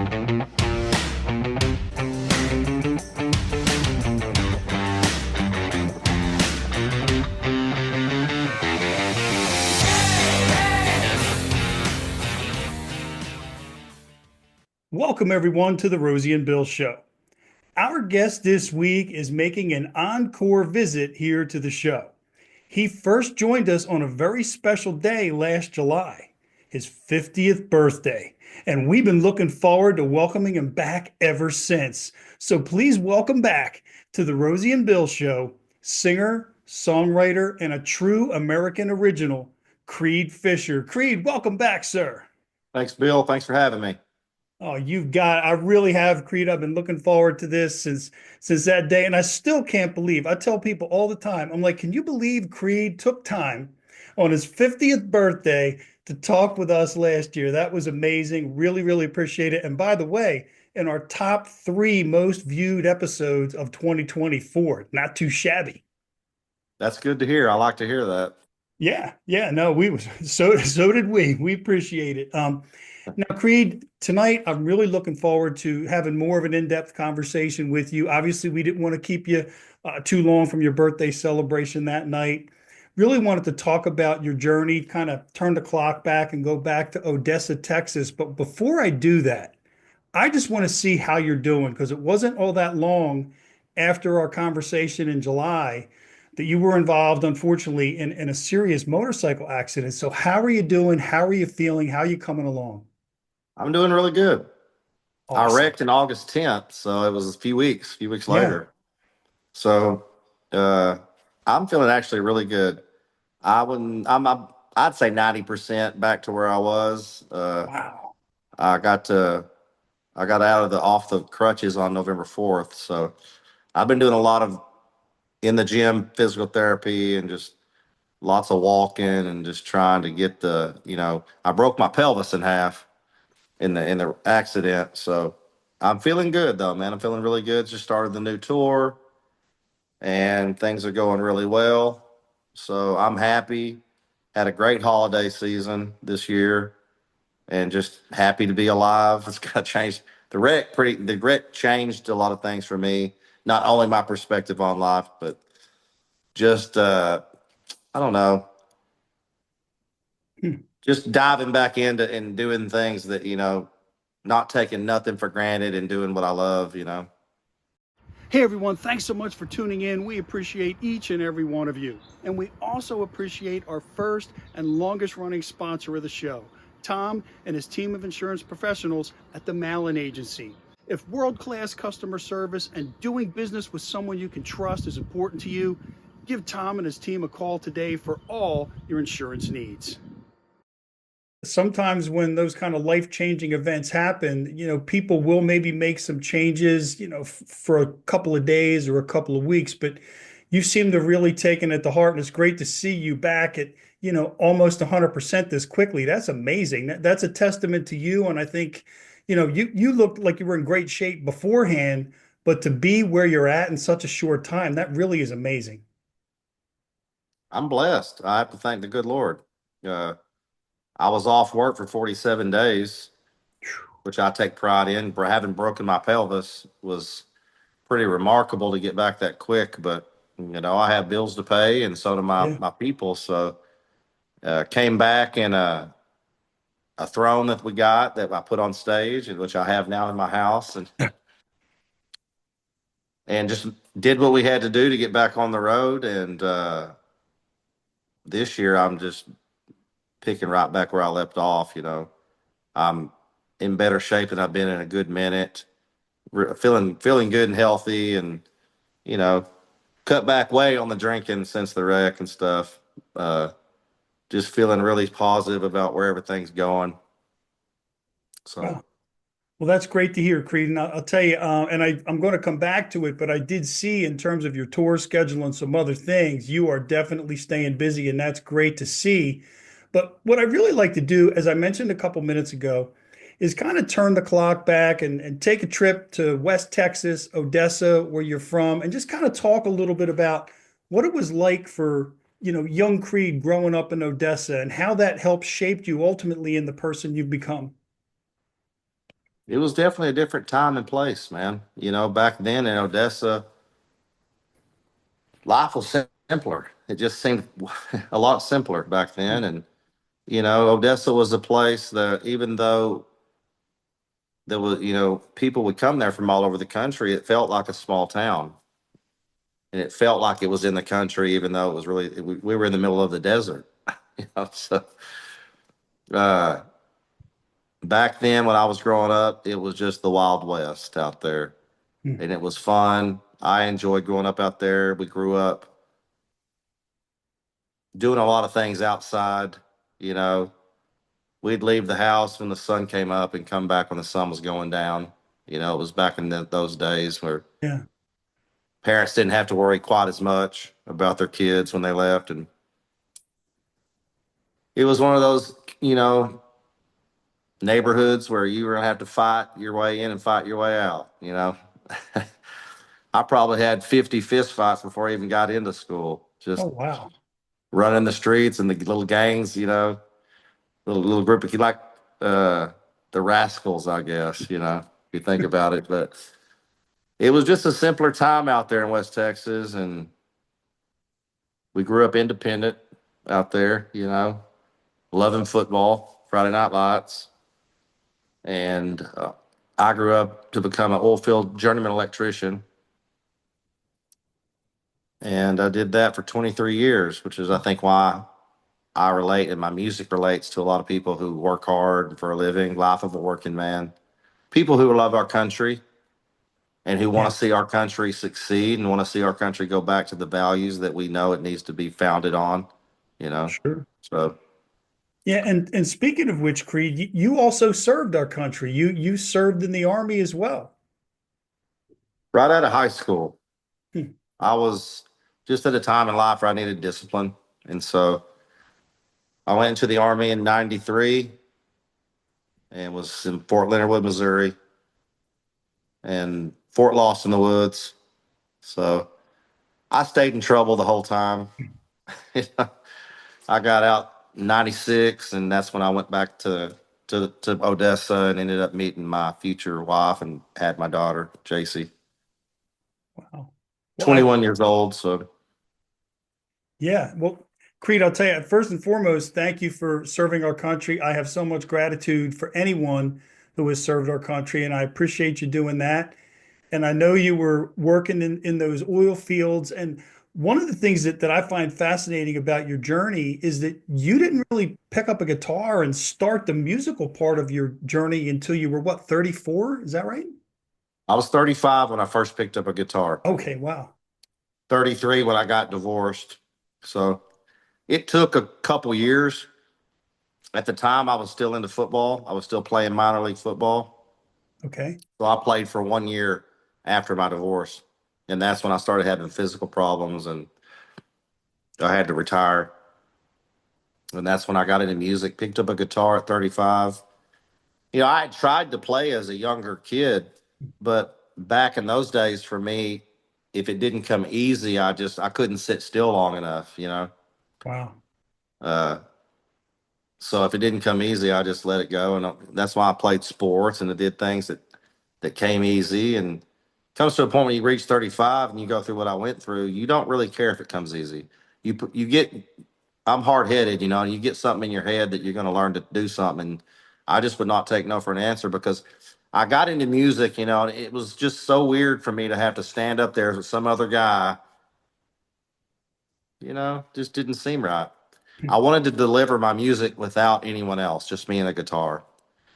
Welcome, everyone, to the Rosie and Bill Show. Our guest this week is making an encore visit here to the show. He first joined us on a very special day last July, his 50th birthday, and we've been looking forward to welcoming him back ever since. So please welcome back to the Rosie and Bill Show, singer, songwriter, and a true American original, Creed Fisher. Creed, welcome back, sir. Thanks, Bill. Thanks for having me. Oh, I really have, Creed. I've been looking forward to this since that day. And I still can't believe, I tell people all the time, I'm like, can you believe Creed took time on his 50th birthday to talk with us last year? That was amazing. Really, really appreciate it. And by the way, in our top 3 most viewed episodes of 2024, not too shabby. That's good to hear. I like to hear that. Yeah, no, so did we. We appreciate it. Now, Creed, tonight I'm really looking forward to having more of an in-depth conversation with you. Obviously, we didn't want to keep you too long from your birthday celebration that night. Really wanted to talk about your journey, kind of turn the clock back and go back to Odessa, Texas. But before I do that, I just want to see how you're doing because it wasn't all that long after our conversation in July that you were involved, unfortunately, in a serious motorcycle accident. So how are you doing? How are you feeling? How are you coming along? I'm doing really good. I Awesome. wrecked in August 10th, so it was a few weeks Yeah. later. So uh, I'm feeling actually really good. I wouldn't. I'd say 90% back to where I was. Wow. I got to. I got out of the off the crutches on November 4th. So I've been doing a lot of in the gym physical therapy and just lots of walking and just trying to get I broke my pelvis in half in the accident. So I'm feeling good though, man. I'm feeling really good. Just started the new tour and things are going really well. So I'm happy. Had a great holiday season this year and just happy to be alive. It's got changed the wreck changed a lot of things for me. Not only my perspective on life, but just I don't know, Hmm. just diving back into and doing things that, not taking nothing for granted and doing what I love. Hey everyone, thanks so much for tuning in. We appreciate each and every one of you. And we also appreciate our first and longest running sponsor of the show, Tom and his team of insurance professionals at the Malin Agency. If world-class customer service and doing business with someone you can trust is important to you, give Tom and his team a call today for all your insurance needs. Sometimes when those kind of life-changing events happen, people will maybe make some changes, for a couple of days or a couple of weeks, but you seem to really taken it to heart, and it's great to see you back at, almost 100% this quickly. That's amazing. That's a testament to you, and I think, you looked like you were in great shape beforehand, but to be where you're at in such a short time, that really is amazing. I'm blessed. I have to thank the good Lord. Uh, I was off work for 47 days, which I take pride in. Having broken my pelvis was pretty remarkable to get back that quick, but I have bills to pay and so do my Yeah. my people. So came back in a throne that we got that I put on stage, and which I have now in my house, and just did what we had to do to get back on the road. And this year, I'm just picking right back where I left off. I'm in better shape than I've been in a good minute. Feeling good and healthy, and you know, cut back way on the drinking since the wreck and stuff. Uh, just feeling really positive about where everything's going. So Wow. Well, that's great to hear, Creed. And I'll tell you, and I'm going to come back to it, but I did see in terms of your tour schedule and some other things, you are definitely staying busy, and that's great to see. But what I really like to do, as I mentioned a couple minutes ago, is kind of turn the clock back and take a trip to West Texas, Odessa, where you're from, and just kind of talk a little bit about what it was like for, young Creed growing up in Odessa and how that helped shape you ultimately in the person you've become. it was definitely a different time and place, man. You know, back then in Odessa, life was simpler. It just seemed a lot simpler back then. And, you know, Odessa was a place that even though there was, you know, people would come there from all over the country, it felt like a small town. And it felt like it was in the country, even though it was really, we were in the middle of the desert. You know, so uh, back then when I was growing up, it was just the Wild West out there. Hmm. And it was fun. I enjoyed growing up out there. We grew up doing a lot of things outside. You know, we'd leave the house when the sun came up and come back when the sun was going down. You know, it was back in those days where Yeah, parents didn't have to worry quite as much about their kids when they left. And it was one of those, you know, neighborhoods where you were going to have to fight your way in and fight your way out. You know, I probably had 50 fist fights before I even got into school, oh just wow. running the streets and the little gangs, you know, little group of like uh, the rascals, I guess, you know, if you think about it. But it was just a simpler time out there in West Texas, and we grew up independent out there, you know, loving football, Friday Night Lights, and I grew up to become an oil field journeyman electrician, and I did that for 23 years, which is I think why I relate and my music relates to a lot of people who work hard for a living, life of a working man, people who love our country and who want Yeah, to see our country succeed and want to see our country go back to the values that we know it needs to be founded on, you know. sure. So Yeah, and speaking of which, Creed, you also served our country. You served in the army as well. right out of high school, Hmm. I was just at a time in life where I needed discipline. And so I went into the army in 93 and was in Fort Leonard Wood, Missouri, and Fort Lost in the Woods. So I stayed in trouble the whole time. I got out in 96, and that's when I went back to Odessa and ended up meeting my future wife and had my daughter, JC, Wow. Well, 21 years old. So yeah. Well, Creed, I'll tell you, first and foremost, thank you for serving our country. I have so much gratitude for anyone who has served our country, and I appreciate you doing that. And I know you were working in those oil fields. And one of the things that I find fascinating about your journey is that you didn't really pick up a guitar and start the musical part of your journey until you were what, 34? Is that right? I was 35 when I first picked up a guitar, Okay, wow. 33 when I got divorced. So it took a couple years. At the time, I was still into football. I was still playing minor league football. Okay. So I played for 1 year after my divorce. And that's when I started having physical problems and I had to retire. And that's when I got into music, picked up a guitar at 35. You know, I had tried to play as a younger kid, but back in those days for me, if it didn't come easy, I couldn't sit still long enough, you know. Wow. Uh, so if it didn't come easy, I just let it go, and that's why I played sports and I did things that came easy. And comes to a point when you reach 35 and you go through what I went through, you don't really care if it comes easy. You get I'm hard headed, you know, and you get something in your head that you're going to learn to do something. I just would not take no for an answer because I got into music, you know, and it was just so weird for me to have to stand up there with some other guy, you know, just didn't seem right. I wanted to deliver my music without anyone else, just me and a guitar.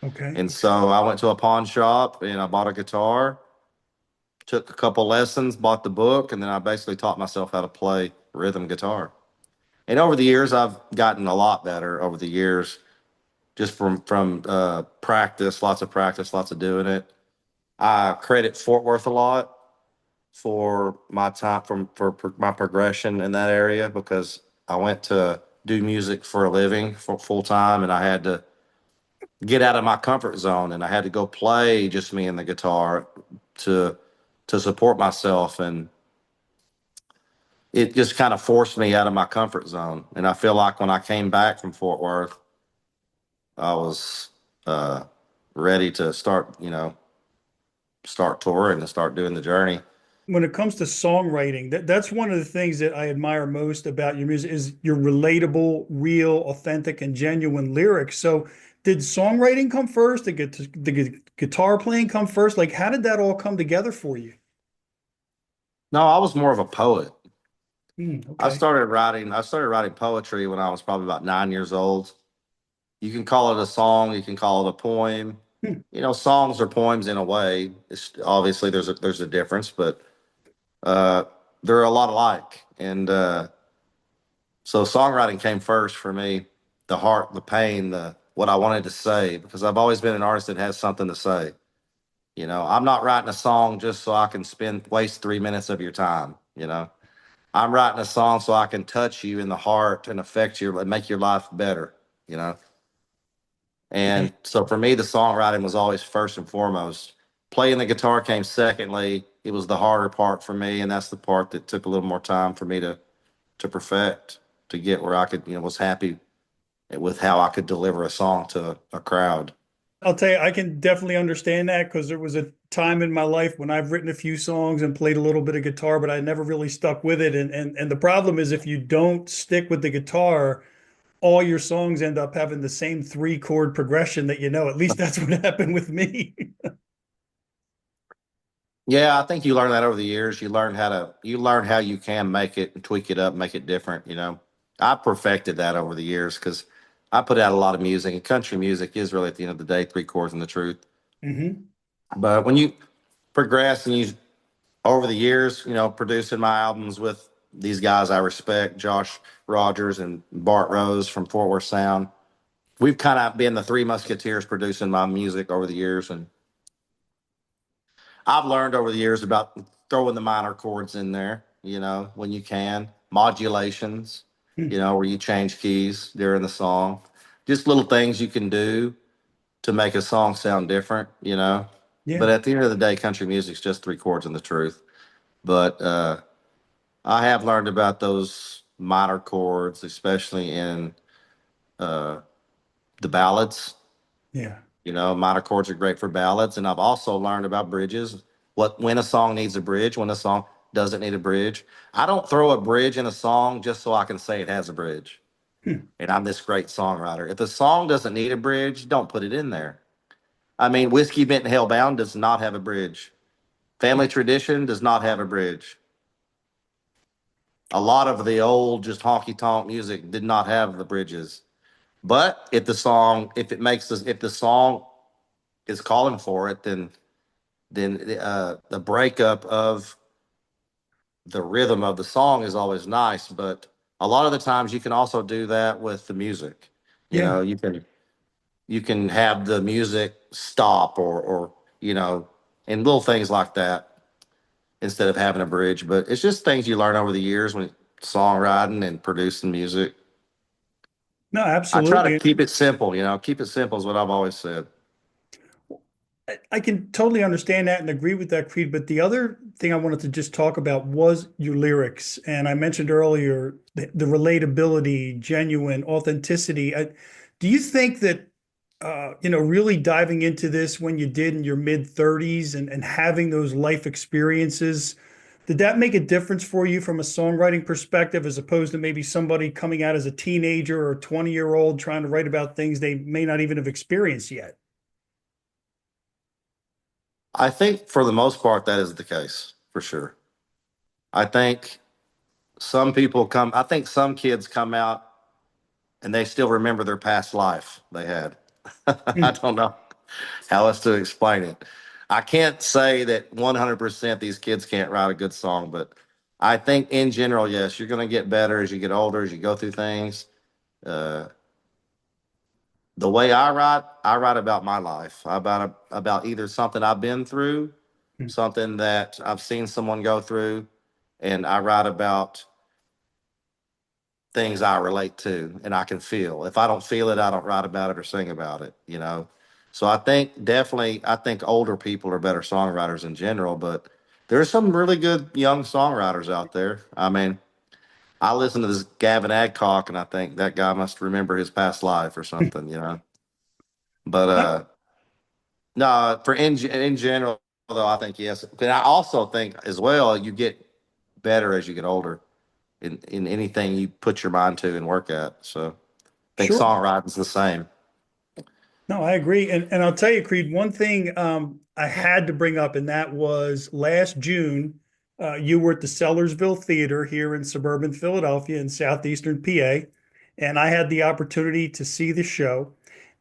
Okay. And so I went to a pawn shop and I bought a guitar, took a couple lessons, bought the book, and then I basically taught myself how to play rhythm guitar. And over the years, I've gotten a lot better over the years just from practice, lots of doing it. I credit Fort Worth a lot for my time for my progression in that area because I went to do music for a living for full time, and I had to get out of my comfort zone, and I had to go play just me and the guitar to to support myself, and it just kind of forced me out of my comfort zone. And I feel like when I came back from Fort Worth, I was uh, ready to start, start touring and start doing the journey. When it comes to songwriting, that's one of the things that I admire most about your music is your relatable, real, authentic, and genuine lyrics. So, did songwriting come first? Did guitar playing come first? Like, how did that all come together for you? No, I was more of a poet. Okay. I started writing poetry when I was probably about 9 years old. You can call it a song, you can call it a poem. Hmm. Songs are poems in a way. It's obviously there's a difference, but uh, they're a lot alike. And so songwriting came first for me, the heart, the pain, the what I wanted to say, because I've always been an artist that has something to say. I'm not writing a song just so I can waste 3 minutes of your time. I'm writing a song so I can touch you in the heart and affect you and make your life better. You know, Yeah. and so for me, the songwriting was always first and foremost. Playing the guitar came secondly. It was the harder part for me, and that's the part that took a little more time for me to perfect, to get where I could, was happy with how I could deliver a song to a crowd. I'll tell you, I can definitely understand that because there was a time in my life when I've written a few songs and played a little bit of guitar, but I never really stuck with it. And the problem is if you don't stick with the guitar, all your songs end up having the same three chord progression that you know. At least that's what happened with me. Yeah, I think you learn that over the years. You learn how you can make it and tweak it up, make it different. I perfected that over the years because I put out a lot of music, and country music is really at the end of the day three chords and the truth. Hmm. But when you progress and you over the years, producing my albums with these guys I respect, Josh Rogers and Bart Rose from Fort Worth Sound. We've kind of been the three musketeers producing my music over the years, and I've learned over the years about throwing the minor chords in there, when you can, modulations, where you change keys during the song, just little things you can do to make a song sound different. But Yeah. at the end of the day, country music's just three chords and the truth. But I have learned about those minor chords, especially in uh, the ballads. Yeah. Minor chords are great for ballads, and I've also learned about bridges. When a song needs a bridge, when a song doesn't need a bridge. I don't throw a bridge in a song just so I can say it has a bridge. Hmm. And I'm this great songwriter. If the song doesn't need a bridge, don't put it in there. I mean, Whiskey Bent and Hellbound does not have a bridge. Family Tradition does not have a bridge. A lot of the old just honky tonk music did not have the bridges. But if the song is calling for it, then the breakup of the rhythm of the song is always nice. But a lot of the times you can also do that with the music. Yeah. You can have the music stop or you know, and little things like that instead of having a bridge. But it's just things you learn over the years when songwriting and producing music. No, I try to absolutely. keep it simple, keep it simple is what I've always said. I can totally understand that and agree with that, Creed. But the other thing I wanted to just talk about was your lyrics. And I mentioned earlier the relatability, genuine authenticity. Do you think that, really diving into this when you did in your mid 30s and having those life experiences, did that make a difference for you from a songwriting perspective as opposed to maybe somebody coming out as a teenager or 20-year-old trying to write about things they may not even have experienced yet? I think for the most part that is the case, for sure. I think I think some kids come out and they still remember their past life they had. I Hmm. don't know how else to explain it. I can't say that 100% these kids can't write a good song, but I think in general, yes, you're going to get better as you get older, as you go through things. Uh, the way I write about my life, about either something I've been through, something that I've seen someone go through, and I write about things I relate to and I can feel. If I don't feel it, I don't write about it or sing about it. So I think older people are better songwriters in general, but there's some really good young songwriters out there. I mean, I listen to this Gavin Adcock and I think that guy must remember his past life or something. But No, in general though, I think yes. But I also think as well, you get better as you get older in anything you put your mind to and work at. So I think Sure. songwriting's the same. No, I agree. And I'll tell you, Creed, one thing I had to bring up, and that was last June, you were at the Sellersville Theater here in suburban Philadelphia in southeastern PA. And I had the opportunity to see the show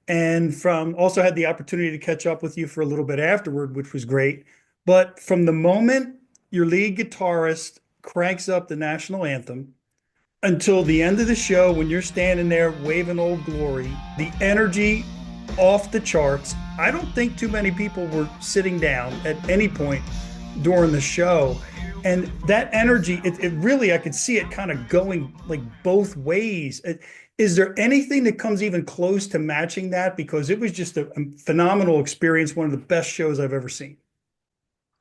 and from also had the opportunity to catch up with you for a little bit afterward, which was great. But from the moment your lead guitarist cranks up the national anthem, until the end of the show when you're standing there waving Old Glory, the energy off the charts. I don't think too many people were sitting down at any point during the show. And that energy, it really, I could see it kind of going like both ways. Is there anything that comes even close to matching that? Because it was just a phenomenal experience, one of the best shows I've ever seen.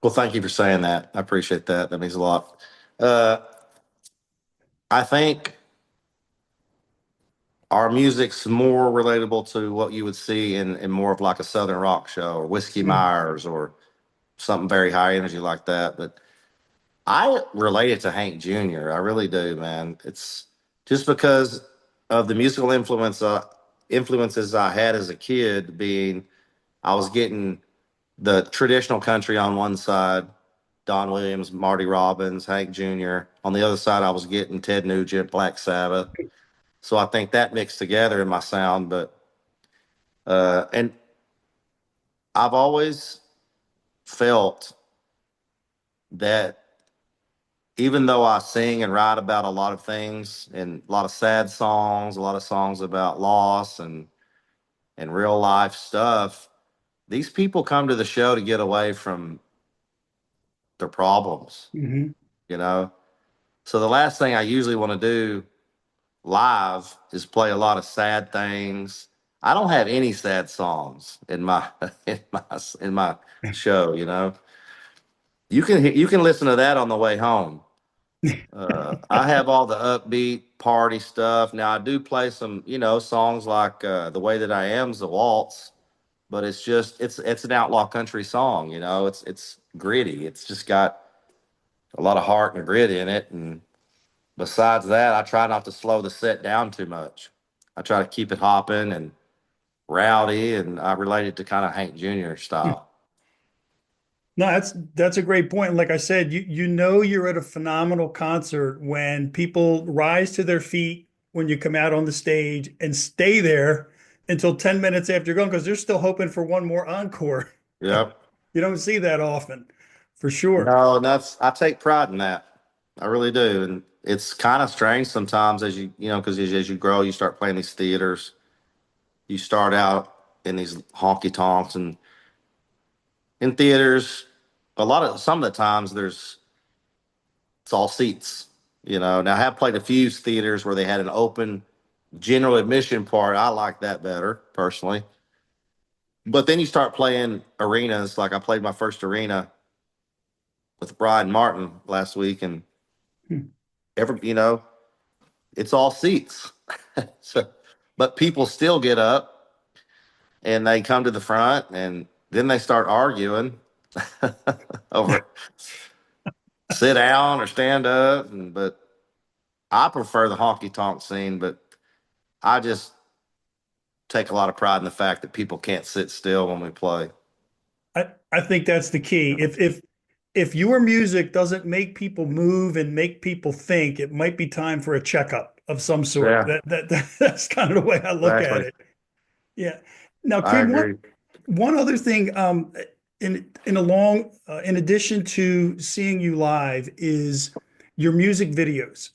Well, thank you for saying that. I appreciate that. That means a lot. Uh, I think our music's more relatable to what you would see in more of like a Southern rock show or Whiskey Mm. Myers or something very high energy like that. But I relate it to Hank Jr. I really do, man. It's just because of the musical influences I had as a kid. Being I was getting the traditional country on one side, Don Williams, Marty Robbins, Hank Jr. On the other side, I was getting Ted Nugent, Black Sabbath. So I think that mixed together in my sound. But and I've always felt that even though I sing and write about a lot of things and a lot of sad songs, a lot of songs about loss and real life stuff, these people come to the show to get away from their problems, Hmm. you know. So the last thing I usually want to do live is play a lot of sad things. I don't have any sad songs in my in my show, you know. You can listen to that on the way home. I have all the upbeat party stuff. Now I do play some, you know, songs like "The Way That I Am's" the waltz, but it's an outlaw country song. You know, it's gritty. It's just got a lot of heart and grit in it. And besides that, I try not to slow the set down too much. I try to keep it hopping and rowdy, and I relate it to kind of Hank Jr. style. No, that's a great point. Like I said, you know you're at a phenomenal concert when people rise to their feet when you come out on the stage and stay there until 10 minutes after you're gone because they're still hoping for one more encore. Yep. You don't see that often, for sure. No, and that's I take pride in that. I really do, and it's kind of strange sometimes as you know because as you grow, you start playing these theaters. You start out in these honky tonks and in theaters. Some of the times it's all seats. You know, now I have played a few theaters where they had an open general admission part. I like that better personally. But then you start playing arenas. Like I played my first arena with Brian Martin last week, and Hmm. you know, it's all seats. So, but people still get up and they come to the front, and then they start arguing over sit down or stand up. But I prefer the honky tonk scene, but I just take a lot of pride in the fact that people can't sit still when we play. I think that's the key. If your music doesn't make people move and make people think, it might be time for a checkup of some sort. Yeah, That's kind of the way I look at exactly. it. Yeah. Now, I Creed, agree. one other thing, in addition to seeing you live, is your music videos.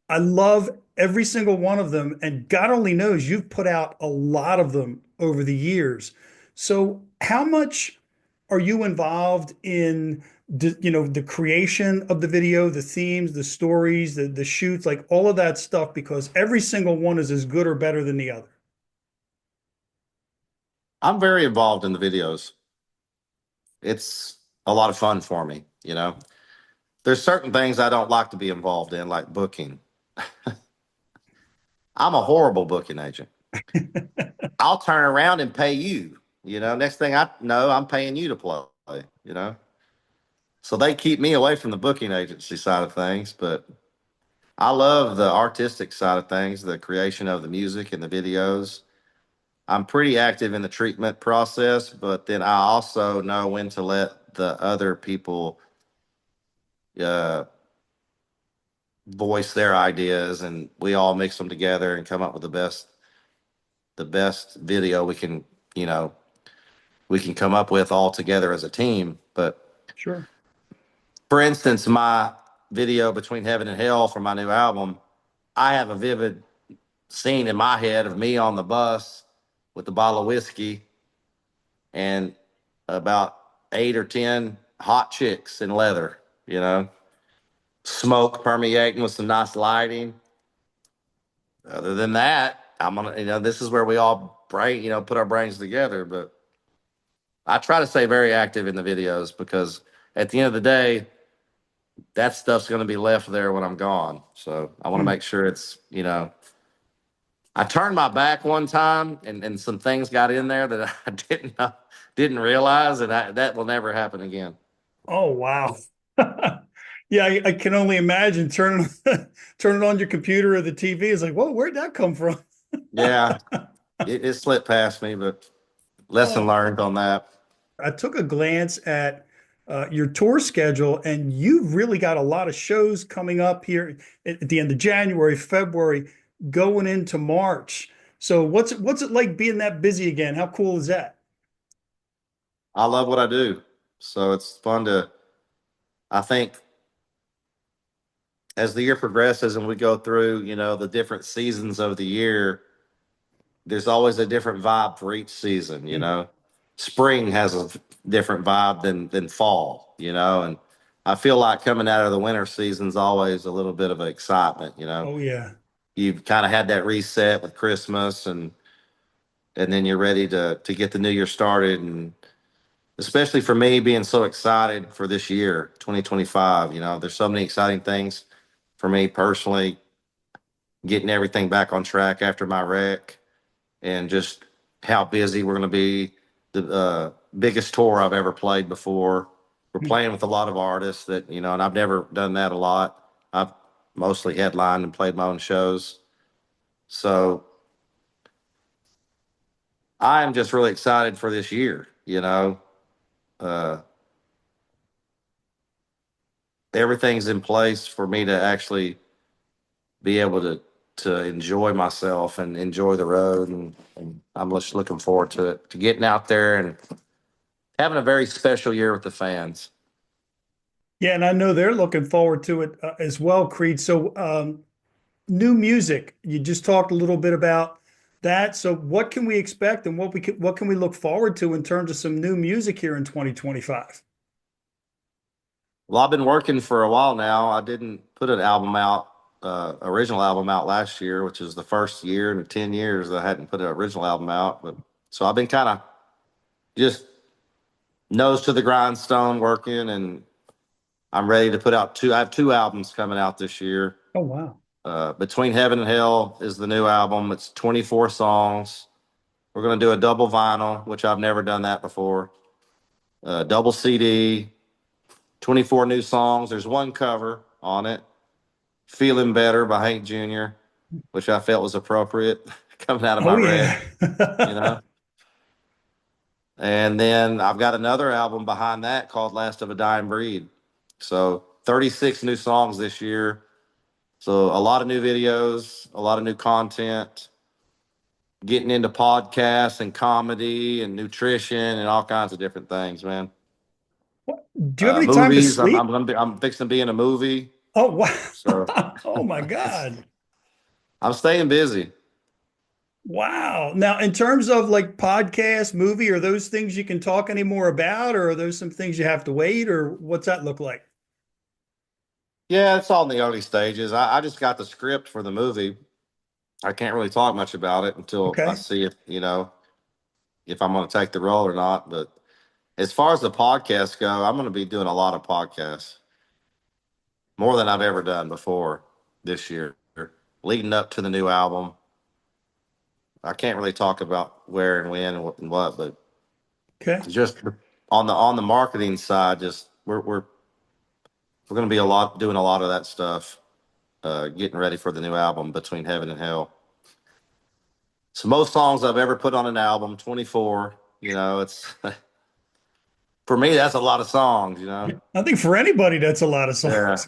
I love every single one of them, and God only knows you've put out a lot of them over the years. So, how much are you involved in the creation of the video, the themes, the stories, the shoots, like all of that stuff? Because every single one is as good or better than the other. I'm very involved in the videos. It's a lot of fun for me, you know. There's certain things I don't like to be involved in, like booking. I'm a horrible booking agent. I'll turn around and pay you. Next thing I know, I'm paying you to play, you know. So they keep me away from the booking agency side of things, but I love the artistic side of things, the creation of the music and the videos. I'm pretty active in the treatment process, but then I also know when to let the other people uh, voice their ideas, and we all mix them together and come up with the best video you know, we can come up with all together as a team. But Sure. for instance, my video Between Heaven and Hell for my new album, I have a vivid scene in my head of me on the bus with a bottle of whiskey and about 8 or 10 hot chicks in leather, you know, smoke permeating with some nice lighting. Other than that, this is where we all put our brains together. But I try to stay very active in the videos because at the end of the day, that stuff's going to be left there when I'm gone. So I want to Hmm. make sure I turned my back one time and some things got in there that I didn't realize, and that will never happen again. Oh, wow. Yeah, I can only imagine turning turning on your computer or the TV. It's like, whoa, where'd that come from? Yeah, it slipped past me, but lesson Oh, learned on that. I took a glance at your tour schedule, and you've really got a lot of shows coming up here at the end of January, February, going into March. So what's it like being that busy again? How cool is that? I love what I do, so it's fun to. I think as the year progresses and we go through, the different seasons of the year, there's always a different vibe for each season. Hmm. Spring has a different vibe than fall. And I feel like coming out of the winter season's always a little bit of an excitement. Oh yeah. You've kind of had that reset with Christmas, and then you're ready to get the new year started. And especially for me being so excited for this year 2025, there's so many exciting things for me personally, getting everything back on track after my wreck, and just how busy we're going to be. The biggest tour I've ever played before. We're playing with a lot of artists and I've never done that a lot. I've mostly headlined and played my own shows. So I am just really excited for this year. Uh, Everything's in place for me to actually be able to enjoy myself and enjoy the road, and I'm just looking forward to it, to getting out there and having a very special year with the fans. Yeah, and I know they're looking forward to it as well, Creed. So, new music. You just talked a little bit about that. So, what can we expect, and what can we look forward to in terms of some new music here in 2025? Well, I've been working for a while now. I didn't put an album out, original album out last year, which is the first year in 10 years that I hadn't put an original album out. But so I've been kind of just nose to the grindstone working, and I'm ready to put out I have two albums coming out this year. Oh wow. Between Heaven and Hell is the new album. It's 24 songs. We're going to do a double vinyl, which I've never done that before. Double CD, 24 new songs. There's one cover on it, Feeling Better by Hank Jr., which I felt was appropriate coming out of my Oh wreck, yeah. you know. And then I've got another album behind that called Last of a Dying Breed. So 36 new songs this year. So a lot of new videos, a lot of new content, getting into podcasts and comedy and nutrition and all kinds of different things, man. Do you have any time to Movies. I'm sleep? gonna be. I'm fixing to be in a movie, Oh so wow. Oh my it's. God. I'm staying busy. Wow. Now, in terms of like podcast, movie, are those things you can talk any more about, or are those some things you have to wait, or what's that look like? Yeah, it's all in the early stages. I just got the script for the movie. I can't really talk much about it until I Okay. see if I'm going to take the role or not. But as far as the podcasts go, I'm going to be doing a lot of podcasts, more than I've ever done before this year, leading up to the new album. I can't really talk about where and when and what, but Okay. Just on the marketing side, just we're going to be doing a lot of that stuff, getting ready for the new album Between Heaven and Hell. So most songs I've ever put on an album, 24. You know, it's for me that's a lot of songs. You know, I think for anybody, that's a lot of yeah, songs.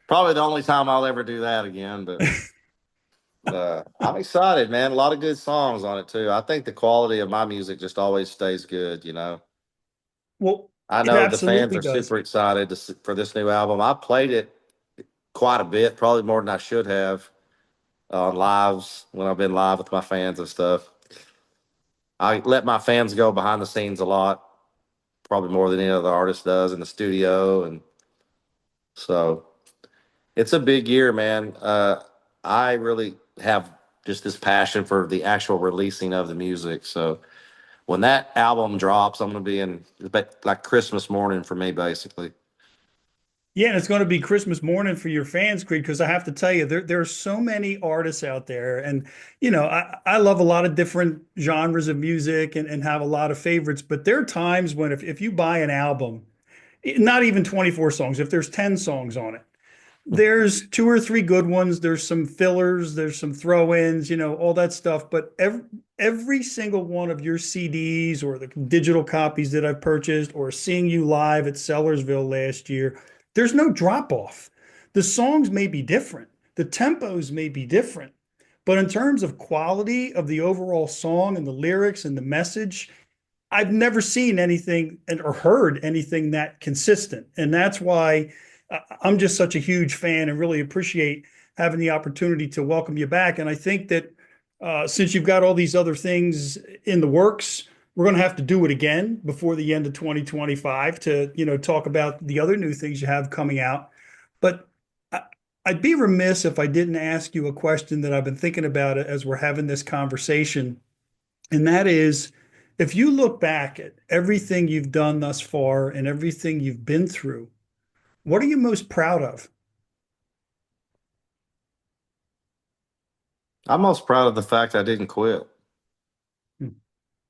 probably the only time I'll ever do that again. But I'm excited, man. A lot of good songs on it too. I think the quality of my music just always stays good. You know, Well, I it know the fans absolutely are does. super excited for this new album. I played it quite a bit, probably more than I should have on lives when I've been live with my fans and stuff. I let my fans go behind the scenes a lot, probably more than any other artist does in the studio, and so it's a big year, man. I really have just this passion for the actual releasing of the music. So when that album drops, I'm gonna be in like Christmas morning for me, basically. Yeah, and it's going to be Christmas morning for your fans, Creed, because I have to tell you, there are so many artists out there. And, I love a lot of different genres of music and have a lot of favorites. But there are times when if you buy an album, not even 24 songs, if there's 10 songs on it, there's two or three good ones. There's some fillers, there's some throw-ins, all that stuff. But every single one of your CDs or the digital copies that I've purchased or seeing you live at Sellersville last year, there's no drop off. The songs may be different, the tempos may be different, but in terms of quality of the overall song and the lyrics and the message, I've never seen anything or heard anything that consistent. And that's why I'm just such a huge fan and really appreciate having the opportunity to welcome you back. And I think that since you've got all these other things in the works, we're going to have to do it again before the end of 2025 to, talk about the other new things you have coming out. But I, I'd be remiss if I didn't ask you a question that I've been thinking about as we're having this conversation. And that is, if you look back at everything you've done thus far and everything you've been through, what are you most proud of? I'm most proud of the fact I didn't quit, Hmm.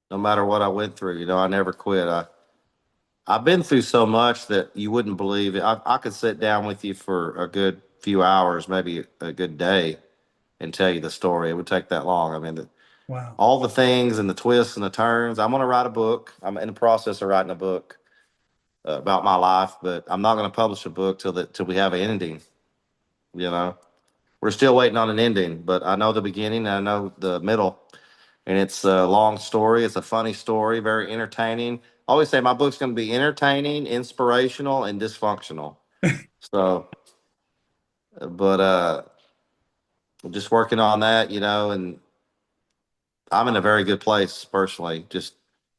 no matter what I went through. You know, I never quit. I've been through so much that you wouldn't believe it. I could sit down with you for a good few hours, maybe a good day, and tell you the story. It would take that long. I mean, Wow. all the things and the twists and the turns. I'm going to write a book. I'm in the process of writing a book about my life, but I'm not going to publish a book till we have an ending. You know, we're still waiting on an ending, but I know the beginning and I know the middle. And it's a long story. It's a funny story, very entertaining. I always say my book's going to be entertaining, inspirational, and dysfunctional. So, but just working on that, you know, and I'm in a very good place personally, just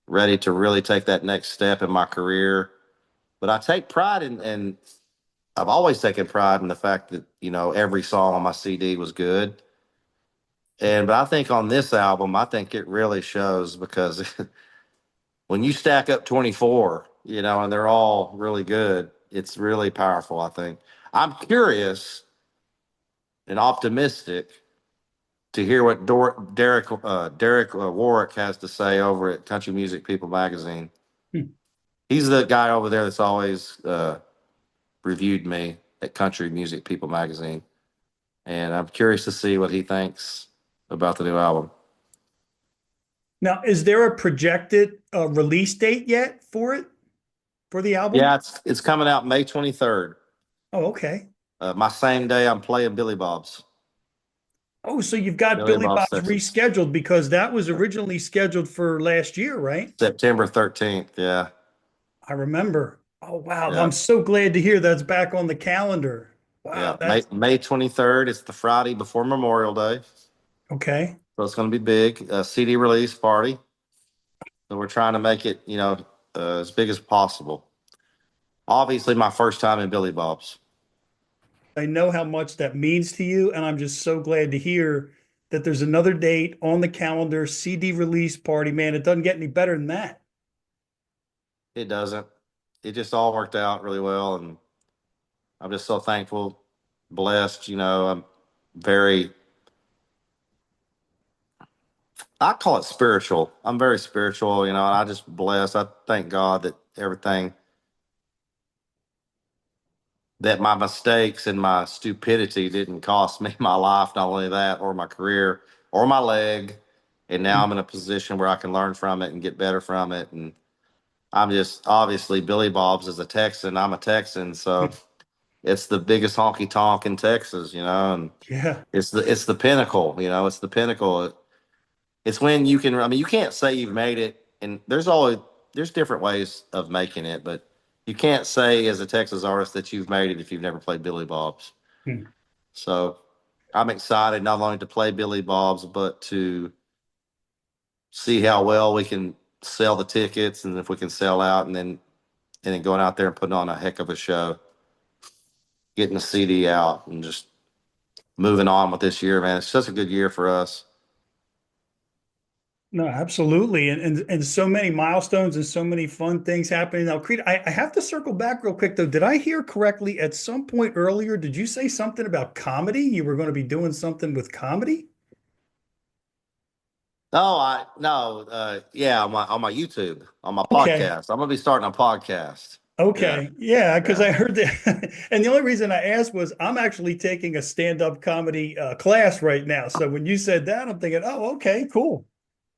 ready to really take that next step in my career. But I take pride and I've always taken pride in the fact that, you know, every song on my CD was good. But I think on this album, I think it really shows because when you stack up 24, you know, and they're all really good, it's really powerful, I think. I'm curious and optimistic to hear what Derek Warwick has to say over at Country Music People magazine. Hmm. He's the guy over there that's always reviewed me at Country Music People magazine, and I'm curious to see what he thinks about the new album. Now, is there a projected release date yet for it, for the Yeah, album? it's coming out May 23rd. Oh, okay. My same day I'm playing Billy Bob's, Oh, so you've got Billy Billy Bob's, Bob's Texas. rescheduled because that was originally scheduled for last year, right? September 13th. Yeah. I remember. Oh, wow. Yeah. I'm so glad to hear that's back on the calendar. Yeah. Wow, May 23rd. It's the Friday before Memorial Day. okay. So it's going to be big. CD release party. So we're trying to make it, you know, as big as possible. Obviously, my first time in Billy Bob's. I know how much that means to you, and I'm just so glad to hear that there's another date on the calendar, CD release party. Man, it doesn't get any better than that. It doesn't. It just all worked out really well. And I'm just so thankful, blessed. You know, I'm very I call it spiritual. I'm very spiritual, and I just bless. I thank God that everything, that my mistakes and my stupidity didn't cost me my life, not only that, or my career, or my leg. And now I'm in a position where I can learn from it and get better from it. And I'm just obviously Billy Bob's is a Texan. I'm a Texan, so it's the biggest honky tonk in Texas, and Yeah. it's the pinnacle, it's the pinnacle. It's when you can. I mean, you can't say you've made it, and there's different ways of making it, but you can't say as a Texas artist that you've made it if you've never played Billy Bob's. Hmm. So I'm excited not only to play Billy Bob's, but to see how well we can sell the tickets, and if we can sell out, and then going out there and putting on a heck of a show, getting the CD out, and just moving on with this year, man. It's such a good year for us. No, absolutely. And so many milestones and so many fun things happening. Now, Creed, I have to circle back real quick though. Did I hear correctly at some point earlier? Did you say something about comedy? You were going to be doing something with comedy? Yeah, on my YouTube, on my Okay. podcast. I'm gonna be starting a podcast. Yeah, Okay. Yeah, because yeah. I heard that. And the only reason I asked was I'm actually taking a stand-up comedy class right now. So when you said that, I'm thinking, oh, okay, cool.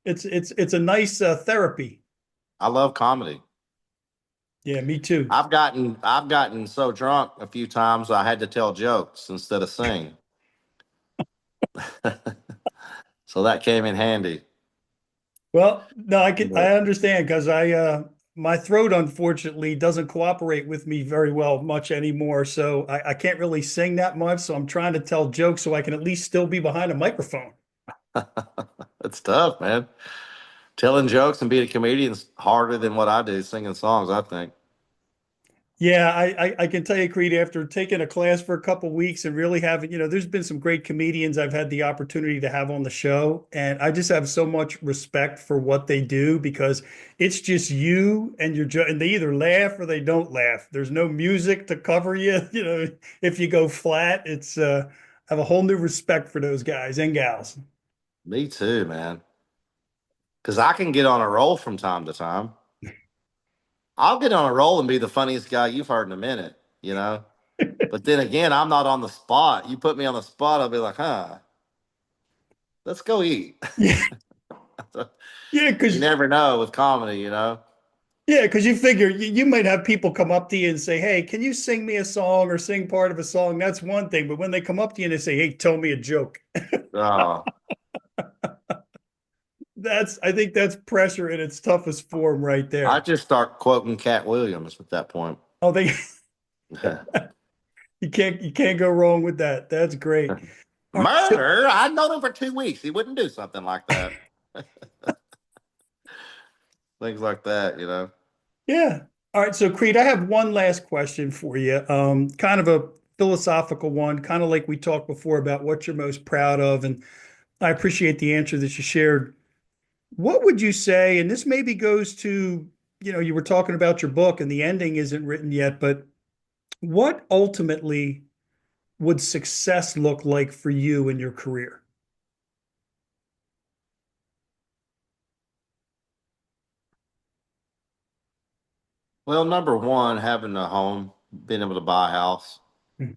It's a nice therapy. I love comedy. Yeah, me too. I've gotten so drunk a few times I had to tell jokes instead of sing. So that came in handy. Well, no, I But understand because my throat unfortunately doesn't cooperate with me very well much anymore. So I can't really sing that much. So I'm trying to tell jokes so I can at least still be behind a microphone. it's tough, man. Telling jokes and being a comedian's harder than what I do singing songs, I think. Yeah, I can tell you, Creed, after taking a class for a couple weeks and really having, there's been some great comedians I've had the opportunity to have on the show, and I just have so much respect for what they do because it's just you and and they either laugh or they don't laugh. There's no music to cover you, if you go flat, I have a whole new respect for those guys and gals. Me too, man. Because I can get on a roll from time to time. I'll get on a roll and be the funniest guy you've heard in a minute, you know? But then again, I'm not on the spot. You put me on the spot, I'll be like, let's go eat. Yeah, yeah, You because never know with comedy. Yeah, because you figure you might have people come up to you and say, "Hey, can you sing me a song or sing part of a song?" That's one thing. But when they come up to you and they say, "Hey, tell me a joke," Oh, I think that's pressure in its toughest form right I there. just start quoting Cat Williams at that point. Oh, you can't go wrong with that. That's great. All right, so Murder? I'd known him for 2 weeks. He wouldn't do something like that. Things like that. yeah. All right, so Creed, I have one last question for you. Kind of a philosophical one, kind of like we talked before about what you're most proud of, and I appreciate the answer that you shared. What would you say, and this maybe goes to, you were talking about your book and the ending isn't written yet, but what ultimately would success look like for you in your career? Well, number one, having a home, being able to buy a house. Hmm.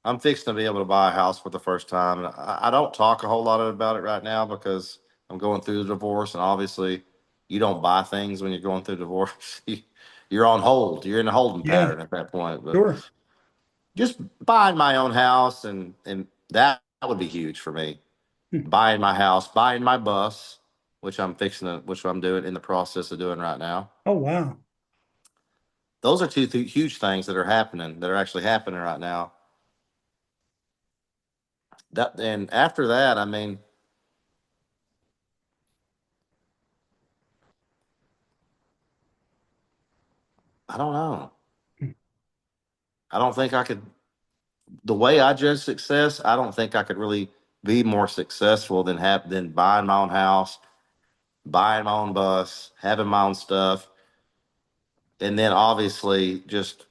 I'm fixing to be able to buy a house for the first time. And I don't talk a whole lot about it right now because I'm going through the divorce. And obviously, you don't buy things when you're going through divorce. You're on hold. You're in a holding Yeah, pattern at that point. But sure. just buying my own house, and that would be huge for me. Hmm. Buying my house, buying my bus, which I'm doing in the process of doing right now. Oh, wow. Those are two huge things that are happening, that are actually happening right now. That and after that, I mean, I don't know. Hmm. I don't think I could. The way I judge success, I don't think I could really be more successful than buying my own house, buying my own bus, having my own stuff, and then obviously just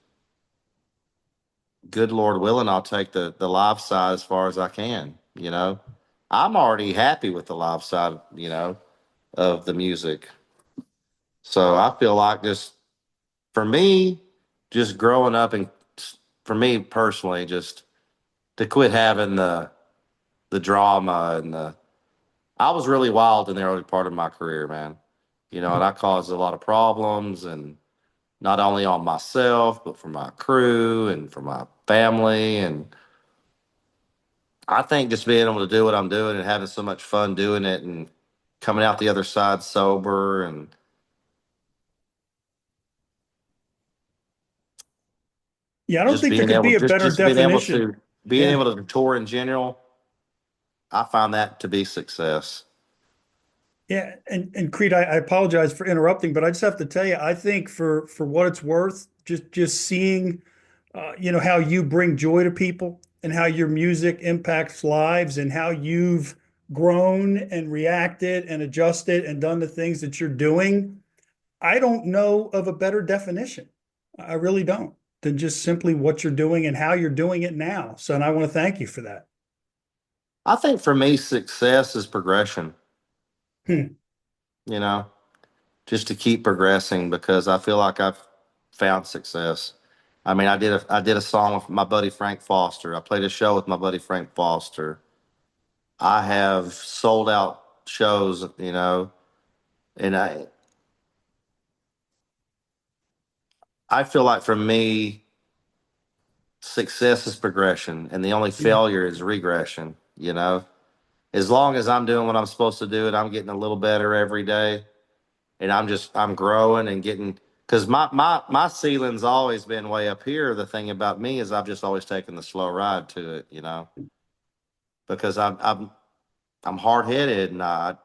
good Lord willing, I'll take the life side as far as I can. I'm already happy with the live side, of the music. So I feel like just for me, just growing up and for me personally, just to quit having the drama and the I was really wild in the early part of my career, man. And I caused a lot of problems and not only on myself, but for my crew and for my family. And I think just being able to do what I'm doing and having so much fun doing it and coming out the other side sober and Yeah, I don't just think there being could able be a just better just being able definition. to being Yeah. able to tour in general, I find that to be success. Yeah, and Creed, I apologize for interrupting, but I just have to tell you, I think for what it's worth, just seeing, how you bring joy to people and how your music impacts lives and how you've grown and reacted and adjusted and done the things that you're doing. I don't know of a better definition. I really don't, than just simply what you're doing and how you're doing it now. So, and I want to thank you for that. I think for me, success is progression. Hmm. You know, just to keep progressing because I feel like I've found success. I mean, I did a song with my buddy Frank Foster. I played a show with my buddy Frank Foster. I have sold out shows, and I feel like for me, success is progression, and the only Yeah, failure is regression. As long as I'm doing what I'm supposed to do, and I'm getting a little better every day, and I'm growing and getting because my ceiling's always been way up here. The thing about me is I've just always taken the slow ride to it, because I'm hard headed and I'm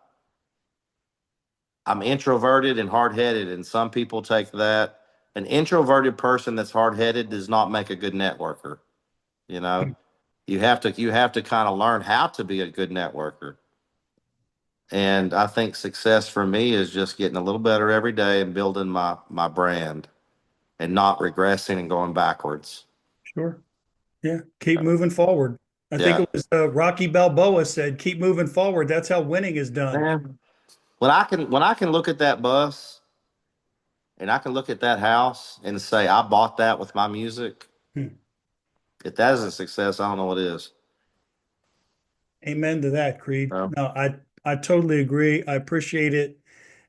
introverted and hard headed, and some people take that. An introverted person that's hard headed does not make a good networker. You know, you have to kind of learn how to be a good networker. And I think success for me is just getting a little better every day and building my brand and not regressing and going backwards. sure. Yeah, keep moving forward. I think Yeah. it was Rocky Balboa said, "Keep moving forward. That's how winning is done." Man, when I can look at that bus and I can look at that house and say I bought that with my music, Hmm. if that isn't success, I don't know what is. Amen to that, Creed. So, No, I totally agree. I appreciate it.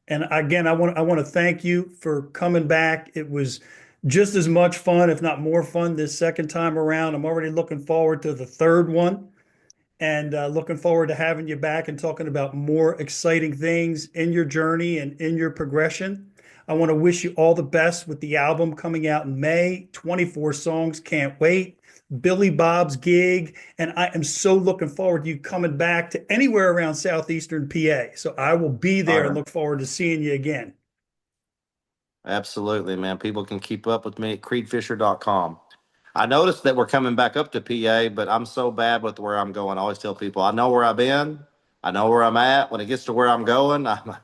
And again, I want to thank you for coming back. It was just as much fun, if not more fun, this second time around. I'm already looking forward to the third one. And looking forward to having you back and talking about more exciting things in your journey and in your progression. I want to wish you all the best with the album coming out in May. 24 songs, can't wait. Billy Bob's gig. And I am so looking forward to you coming back to anywhere around Southeastern PA. So I will be all there and right. look forward to seeing you again. Absolutely, man. People can keep up with me at creedfisher.com. I noticed that we're coming back up to PA, but I'm so bad with where I'm going. I always tell people I know where I've been, I know where I'm at. When it gets to where I'm going, I'm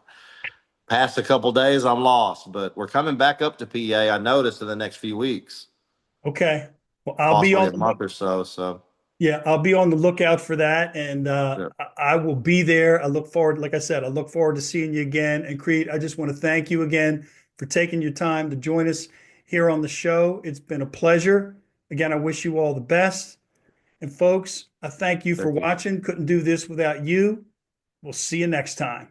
past a couple days, I'm lost. But we're coming back up to PA. I noticed in the next few weeks, Okay. Well, I'll be possibly on a the month or so. So Yeah, I'll be on the lookout for that, and yeah, I will be there. I look forward, like I said, I look forward to seeing you again. And Creed, I just want to thank you again for taking your time to join us here on the show. It's been a pleasure. Again, I wish you all the best. And folks, I thank you for thank you. watching. Couldn't do this without you. We'll see you next time.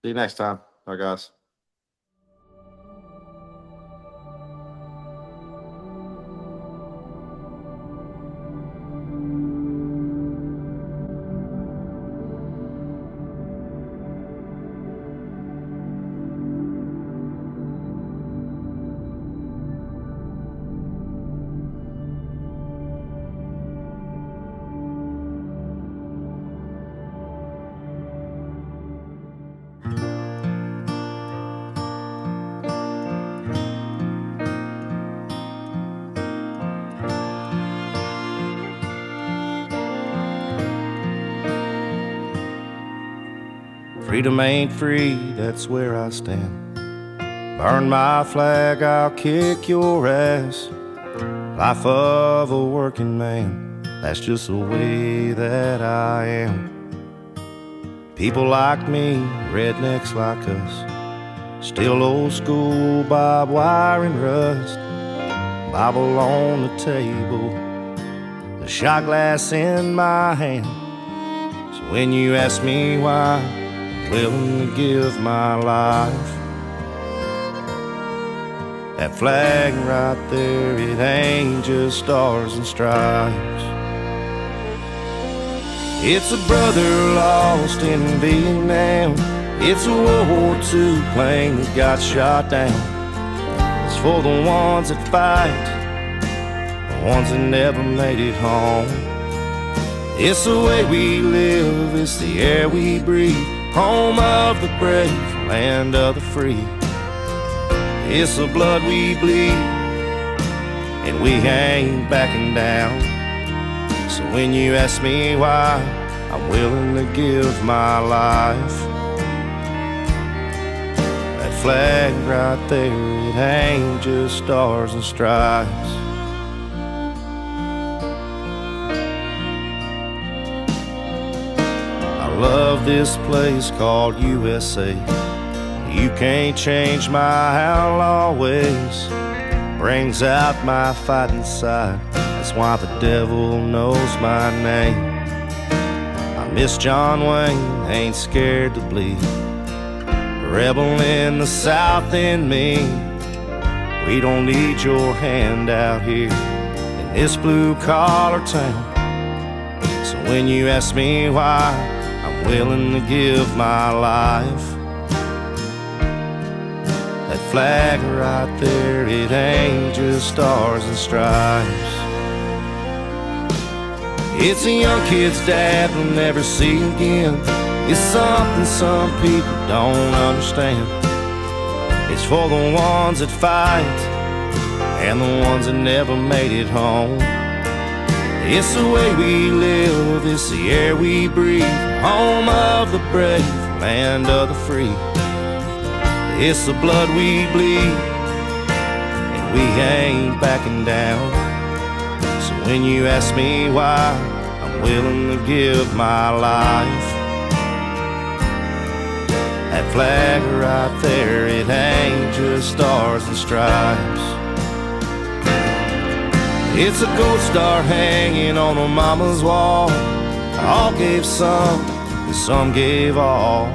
See you next time. Bye, guys. Freedom ain't free, that's where I stand. Burn my flag, I'll kick your ass. Life of a working man, that's just the way that I am. People like me, rednecks like us, still old school barbed wire and rust. Bible on the table, the shot glass in my hand. So when you ask me why, I'm willing to give my life. That flag right there, it ain't just stars and stripes. It's a brother lost in Vietnam. It's a World War II plane that got shot down. It's for the ones that fight, the ones that never made it home. It's the way we live, it's the air we breathe, home of the brave, land of the free. It's the blood we bleed, and we ain't backing down. So when you ask me why, I'm willing to give my life. That flag right there, it ain't just stars and stripes. I love this place called USA. You can't change my outlaw ways. Brings out my fighting side. That's why the devil knows my name. I miss John Wayne, ain't scared to bleed. Rebel in the South in me. We don't need your hand out here in this blue-collar town. So when you ask me why, I'm willing to give my life. That flag right there, it ain't just stars and stripes. It's a young kid's dad we'll never see again. It's something some people don't understand. It's for the ones that fight and the ones that never made it home. It's the way we live, it's the air we breathe, home of the brave, land of the free. It's the blood we bleed, and we ain't backing down. So when you ask me why, I'm willing to give my life. That flag right there, it ain't just stars and stripes. It's a gold star hanging on a mama's wall. All gave some, and some gave all.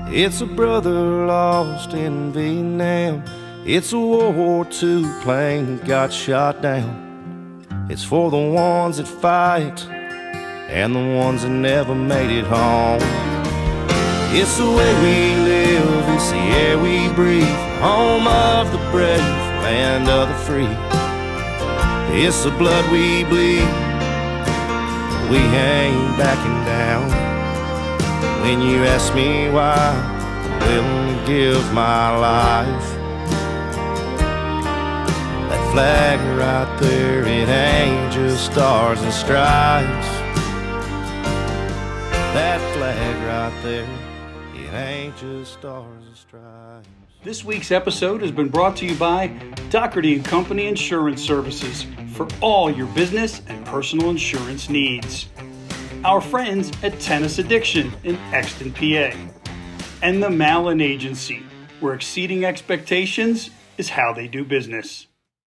It's a brother lost in Vietnam. It's a World War II plane that got shot down. It's for the ones that fight and the ones that never made it home. It's the way we live, it's the air we breathe, home of the brave, land of the free. It's the blood we bleed, we ain't backing down. When you ask me why, I'm willing to give my life. That flag right there, it ain't just stars and stripes. That flag right there, it ain't just stars and stripes. This week's episode has been brought to you by Doherty & Company Insurance Services for all your business and personal insurance needs. Our friends at Tennis Addiction in Exton, PA. And the Malin Agency, where exceeding expectations is how they do business.